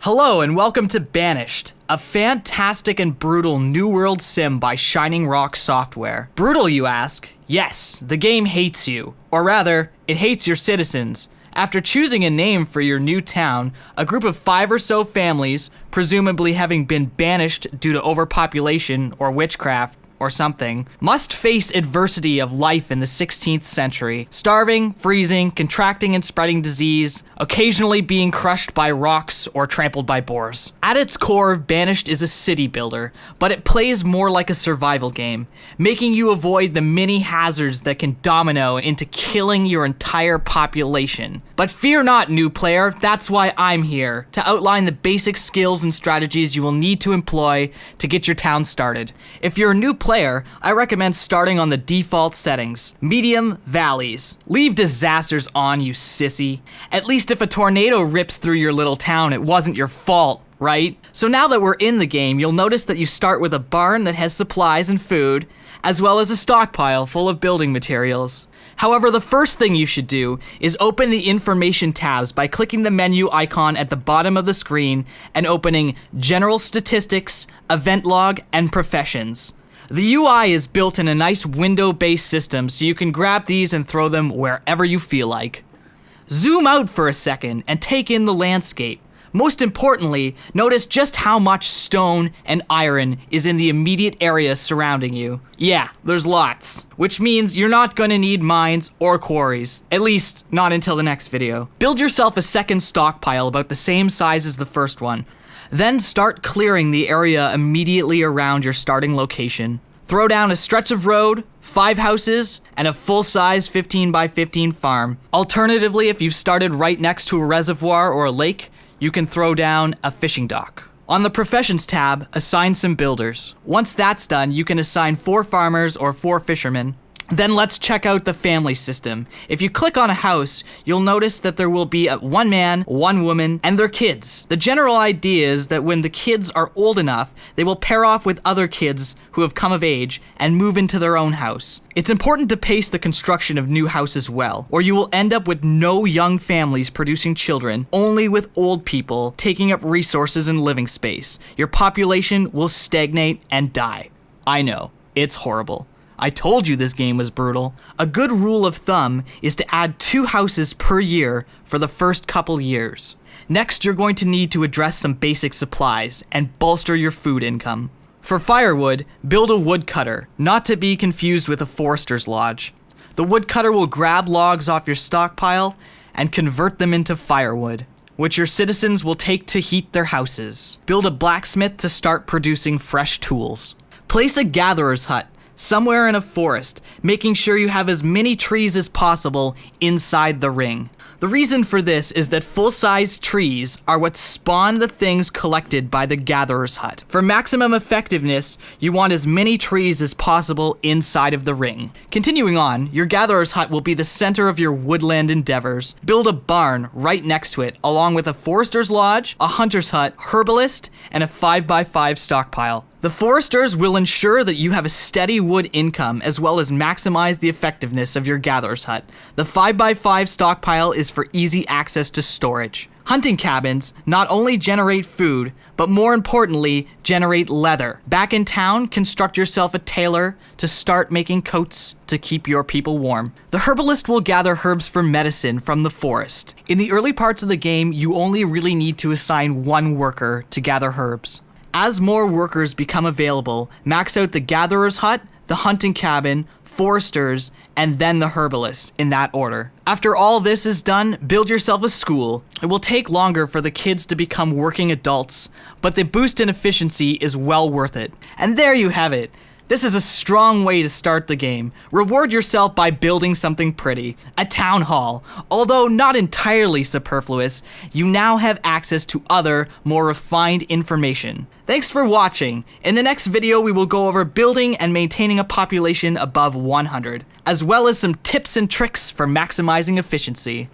Hello and welcome to Banished, a fantastic and brutal new world sim by Shining Rock Software. Brutal, you ask? Yes, the game hates you. Or rather, it hates your citizens. After choosing a name for your new town, a group of 5 or so families, presumably having been banished due to overpopulation or witchcraft, or something, must face adversity of life in the 16th century. Starving, freezing, contracting and spreading disease, occasionally being crushed by rocks or trampled by boars. At its core, Banished is a city builder, but it plays more like a survival game, making you avoid the many hazards that can domino into killing your entire population. But fear not, new player, that's why I'm here, to outline the basic skills and strategies you will need to employ to get your town started. If you're a new player, I recommend starting on the default settings. Medium, valleys. Leave disasters on, you sissy. At least if a tornado rips through your little town, it wasn't your fault, right? So now that we're in the game, you'll notice that you start with a barn that has supplies and food, as well as a stockpile full of building materials. However, the first thing you should do is open the information tabs by clicking the menu icon at the bottom of the screen and opening General Statistics, Event Log, and Professions. The UI is built in a nice window-based system, so you can grab these and throw them wherever you feel like. Zoom out for a second and take in the landscape. Most importantly, notice just how much stone and iron is in the immediate area surrounding you. Yeah, there's lots, which means you're not gonna need mines or quarries, at least not until the next video. Build yourself a second stockpile about the same size as the first one. Then start clearing the area immediately around your starting location. Throw down a stretch of road, 5 houses, and a full-size 15 by 15 farm. Alternatively, if you've started right next to a reservoir or a lake, you can throw down a fishing dock. On the Professions tab, assign some builders. Once that's done, you can assign 4 farmers or 4 fishermen. Then let's check out the family system. If you click on a house, you'll notice that there will be 1 man, 1 woman, and their kids. The general idea is that when the kids are old enough, they will pair off with other kids who have come of age and move into their own house. It's important to pace the construction of new houses well, or you will end up with no young families producing children, only with old people taking up resources and living space. Your population will stagnate and die. I know, it's horrible. I told you this game was brutal. A good rule of thumb is to add 2 houses per year for the first couple years. Next, you're going to need to address some basic supplies and bolster your food income. For firewood, build a woodcutter, not to be confused with a forester's lodge. The woodcutter will grab logs off your stockpile and convert them into firewood, which your citizens will take to heat their houses. Build a blacksmith to start producing fresh tools. Place a gatherer's hut somewhere in a forest, making sure you have as many trees as possible inside the ring. The reason for this is that full-size trees are what spawn the things collected by the gatherer's hut. For maximum effectiveness, you want as many trees as possible inside of the ring. Continuing on, your gatherer's hut will be the center of your woodland endeavors. Build a barn right next to it, along with a forester's lodge, a hunter's hut, herbalist, and a 5x5 stockpile. The foresters will ensure that you have a steady wood income as well as maximize the effectiveness of your gatherer's hut. The 5x5 stockpile is for easy access to storage. Hunting cabins not only generate food, but more importantly, generate leather. Back in town, construct yourself a tailor to start making coats to keep your people warm. The herbalist will gather herbs for medicine from the forest. In the early parts of the game, you only really need to assign 1 worker to gather herbs. As more workers become available, max out the gatherer's hut, the hunting cabin, foresters, and then the herbalist in that order. After all this is done, build yourself a school. It will take longer for the kids to become working adults, but the boost in efficiency is well worth it. And there you have it. This is a strong way to start the game. Reward yourself by building something pretty. A town hall. Although not entirely superfluous, you now have access to other, more refined information. Thanks for watching. In the next video, we will go over building and maintaining a population above 100, as well as some tips and tricks for maximizing efficiency.